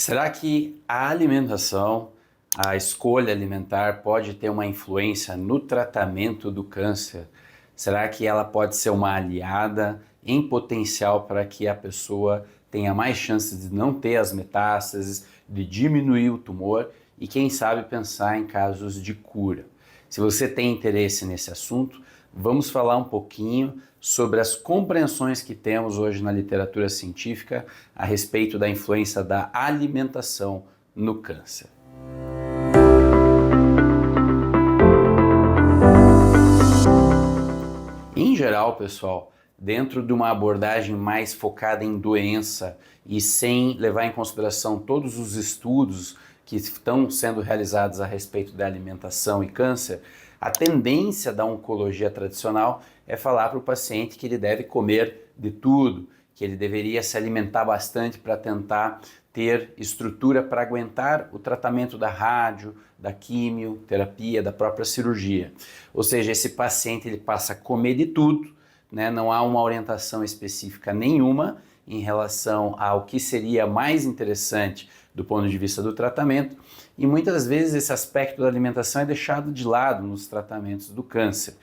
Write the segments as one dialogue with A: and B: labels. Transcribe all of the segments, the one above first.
A: Será que a alimentação, a escolha alimentar pode ter uma influência no tratamento do câncer? Será que ela pode ser uma aliada em potencial para que a pessoa tenha mais chances de não ter as metástases, de diminuir o tumor e quem sabe pensar em casos de cura? Se você tem interesse nesse assunto, vamos falar um pouquinho sobre as compreensões que temos hoje na literatura científica a respeito da influência da alimentação no câncer. Em geral, pessoal, dentro de uma abordagem mais focada em doença e sem levar em consideração todos os estudos que estão sendo realizados a respeito da alimentação e câncer, a tendência da oncologia tradicional é falar para o paciente que ele deve comer de tudo, que ele deveria se alimentar bastante para tentar ter estrutura para aguentar o tratamento da rádio, da quimioterapia, da própria cirurgia. Ou seja, esse paciente ele passa a comer de tudo, né? Não há uma orientação específica nenhuma em relação ao que seria mais interessante do ponto de vista do tratamento, e muitas vezes esse aspecto da alimentação é deixado de lado nos tratamentos do câncer.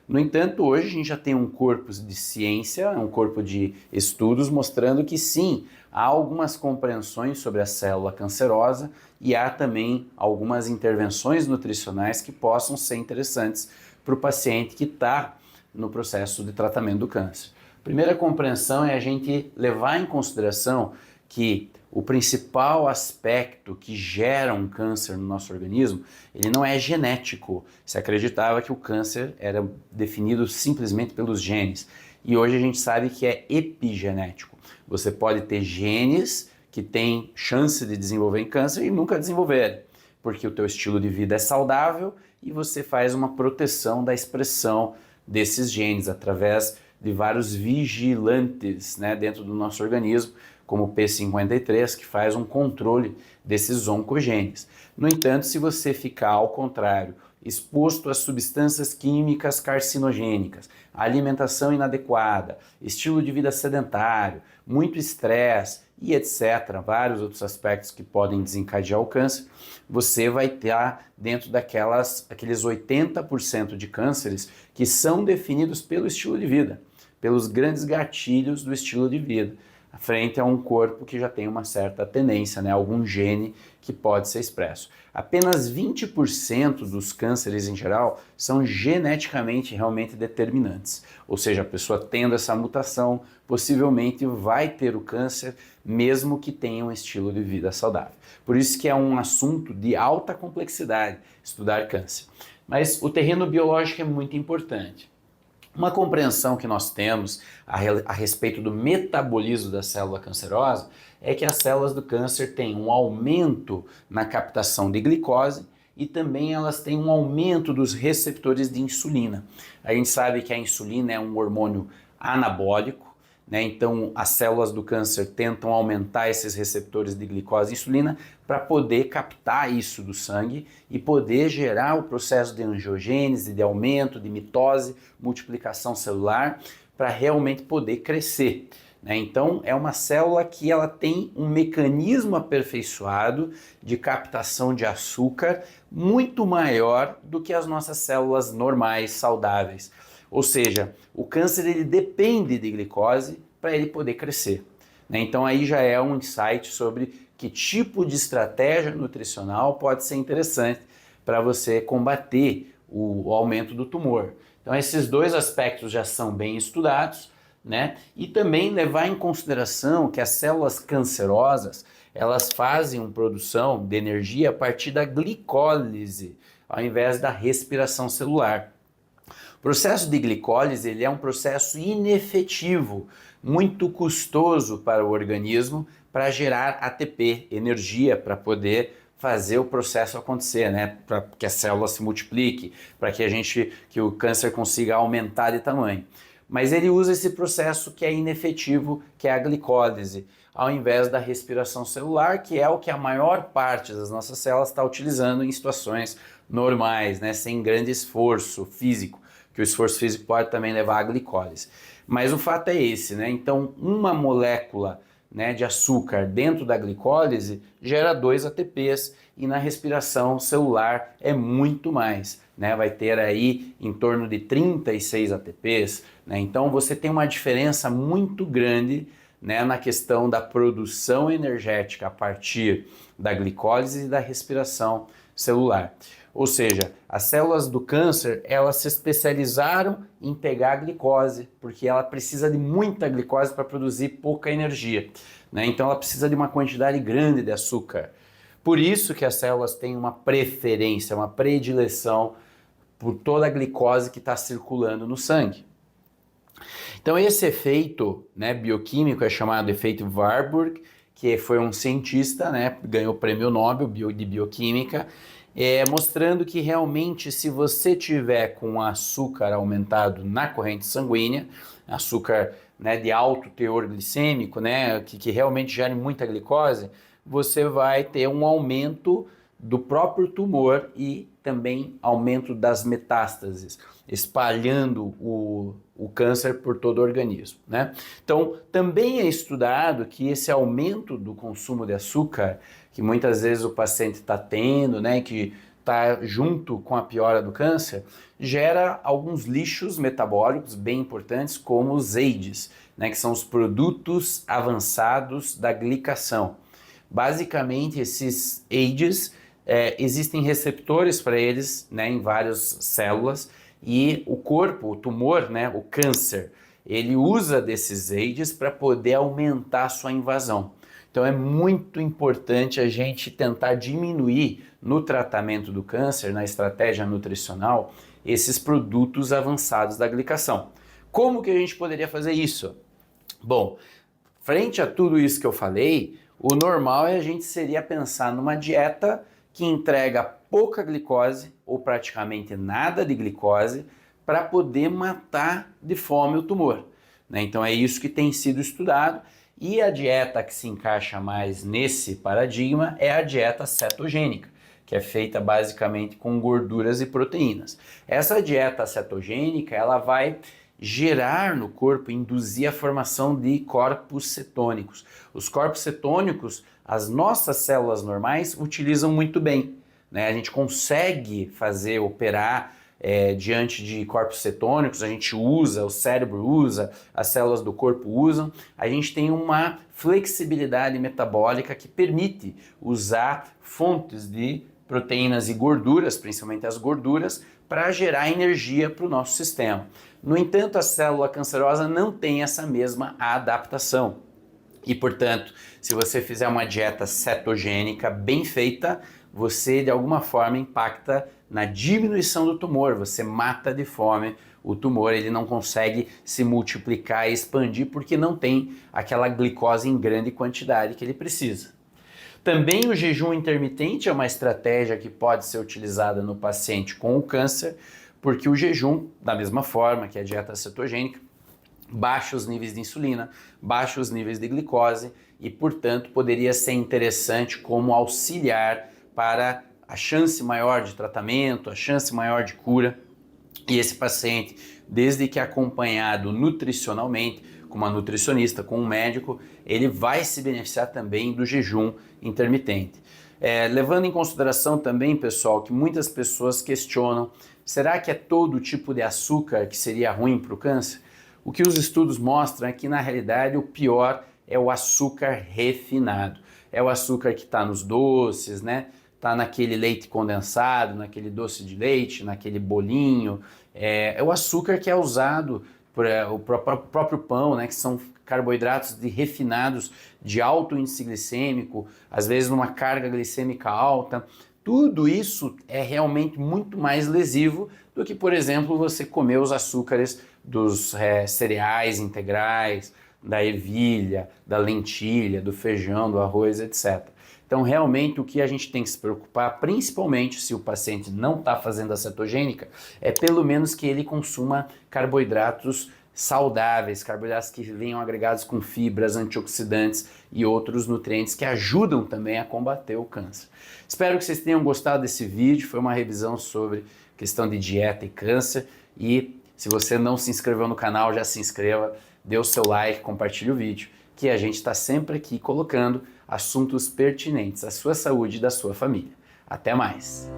A: No entanto, hoje a gente já tem um corpo de ciência, um corpo de estudos mostrando que sim, há algumas compreensões sobre a célula cancerosa e há também algumas intervenções nutricionais que possam ser interessantes para o paciente que está no processo de tratamento do câncer. A primeira compreensão é a gente levar em consideração que o principal aspecto que gera um câncer no nosso organismo, ele não é genético. Se acreditava que o câncer era definido simplesmente pelos genes. E hoje a gente sabe que é epigenético. Você pode ter genes que têm chance de desenvolver câncer e nunca desenvolver, porque o teu estilo de vida é saudável e você faz uma proteção da expressão desses genes através de vários vigilantes, né, dentro do nosso organismo, como o P53, que faz um controle desses oncogenes. No entanto, se você ficar ao contrário, exposto a substâncias químicas carcinogênicas, alimentação inadequada, estilo de vida sedentário, muito estresse e etc., vários outros aspectos que podem desencadear o câncer, você vai estar dentro daqueles 80% de cânceres que são definidos pelo estilo de vida, pelos grandes gatilhos do estilo de vida, frente a um corpo que já tem uma certa tendência, né, algum gene que pode ser expresso. Apenas 20% dos cânceres em geral são geneticamente realmente determinantes, ou seja, a pessoa tendo essa mutação possivelmente vai ter o câncer mesmo que tenha um estilo de vida saudável. Por isso que é um assunto de alta complexidade estudar câncer. Mas o terreno biológico é muito importante. Uma compreensão que nós temos a respeito do metabolismo da célula cancerosa é que as células do câncer têm um aumento na captação de glicose e também elas têm um aumento dos receptores de insulina. A gente sabe que a insulina é um hormônio anabólico, né? Então as células do câncer tentam aumentar esses receptores de glicose e insulina para poder captar isso do sangue e poder gerar o processo de angiogênese, de aumento, de mitose, multiplicação celular, para realmente poder crescer, né? Então é uma célula que ela tem um mecanismo aperfeiçoado de captação de açúcar muito maior do que as nossas células normais, saudáveis. Ou seja, o câncer ele depende de glicose para ele poder crescer, né? Então aí já é um insight sobre que tipo de estratégia nutricional pode ser interessante para você combater o aumento do tumor. Então esses dois aspectos já são bem estudados, né? E também levar em consideração que as células cancerosas elas fazem uma produção de energia a partir da glicólise, ao invés da respiração celular. O processo de glicólise ele é um processo inefetivo, muito custoso para o organismo para gerar ATP, energia para poder fazer o processo acontecer, né? Para que a célula se multiplique, para que o câncer consiga aumentar de tamanho. Mas ele usa esse processo que é inefetivo, que é a glicólise, ao invés da respiração celular, que é o que a maior parte das nossas células está utilizando em situações normais, né? Sem grande esforço físico, que o esforço físico pode também levar à glicólise. Mas o fato é esse, né? Então, uma molécula né, de açúcar dentro da glicólise gera 2 ATPs e na respiração celular é muito mais, né, vai ter aí em torno de 36 ATPs, né, então você tem uma diferença muito grande, né, na questão da produção energética a partir da glicólise e da respiração celular. Ou seja, as células do câncer, elas se especializaram em pegar a glicose, porque ela precisa de muita glicose para produzir pouca energia, né? Então ela precisa de uma quantidade grande de açúcar. Por isso que as células têm uma preferência, uma predileção por toda a glicose que está circulando no sangue. Então esse efeito, né, bioquímico é chamado efeito Warburg, que foi um cientista, né, ganhou o prêmio Nobel de Bioquímica, mostrando que realmente se você tiver com açúcar aumentado na corrente sanguínea, açúcar, né, de alto teor glicêmico, né, que realmente gere muita glicose, você vai ter um aumento do próprio tumor e também aumento das metástases, espalhando o câncer por todo o organismo, né? Então, também é estudado que esse aumento do consumo de açúcar, que muitas vezes o paciente está tendo, né, que está junto com a piora do câncer, gera alguns lixos metabólicos bem importantes, como os AIDs, né, que são os produtos avançados da glicação. Basicamente, esses AIDs, existem receptores para eles, né, em várias células, e o corpo, o tumor, né, o câncer, ele usa desses AIDs para poder aumentar a sua invasão. Então é muito importante a gente tentar diminuir no tratamento do câncer, na estratégia nutricional, esses produtos avançados da glicação. Como que a gente poderia fazer isso? Bom, frente a tudo isso que eu falei, o normal a gente seria pensar numa dieta que entrega pouca glicose ou praticamente nada de glicose para poder matar de fome o tumor, né? Então é isso que tem sido estudado e a dieta que se encaixa mais nesse paradigma é a dieta cetogênica, que é feita basicamente com gorduras e proteínas. Essa dieta cetogênica, ela vai gerar no corpo, induzir a formação de corpos cetônicos. Os corpos cetônicos, as nossas células normais utilizam muito bem, né? A gente consegue operar diante de corpos cetônicos, a gente usa, o cérebro usa, as células do corpo usam, a gente tem uma flexibilidade metabólica que permite usar fontes de proteínas e gorduras, principalmente as gorduras, para gerar energia para o nosso sistema. No entanto, a célula cancerosa não tem essa mesma adaptação. E, portanto, se você fizer uma dieta cetogênica bem feita, você de alguma forma impacta na diminuição do tumor, você mata de fome o tumor, ele não consegue se multiplicar e expandir porque não tem aquela glicose em grande quantidade que ele precisa. Também o jejum intermitente é uma estratégia que pode ser utilizada no paciente com o câncer, porque o jejum, da mesma forma que a dieta cetogênica, baixa os níveis de insulina, baixa os níveis de glicose e, portanto, poderia ser interessante como auxiliar para a chance maior de tratamento, a chance maior de cura. E esse paciente, desde que acompanhado nutricionalmente, com uma nutricionista, com um médico, ele vai se beneficiar também do jejum intermitente. Levando em consideração também, pessoal, que muitas pessoas questionam, será que é todo tipo de açúcar que seria ruim para o câncer? O que os estudos mostram é que, na realidade, o pior é o açúcar refinado. É o açúcar que está nos doces, né? Está naquele leite condensado, naquele doce de leite, naquele bolinho. É o açúcar que é usado por o próprio pão, né? Que são carboidratos refinados de alto índice glicêmico, às vezes numa carga glicêmica alta. Tudo isso é realmente muito mais lesivo do que, por exemplo, você comer os açúcares dos cereais integrais, da ervilha, da lentilha, do feijão, do arroz, etc. Então, realmente, o que a gente tem que se preocupar, principalmente se o paciente não está fazendo a cetogênica, é pelo menos que ele consuma carboidratos saudáveis, carboidratos que venham agregados com fibras, antioxidantes e outros nutrientes que ajudam também a combater o câncer. Espero que vocês tenham gostado desse vídeo, foi uma revisão sobre questão de dieta e câncer e se você não se inscreveu no canal, já se inscreva, dê o seu like, compartilhe o vídeo, que a gente está sempre aqui colocando assuntos pertinentes à sua saúde e da sua família. Até mais!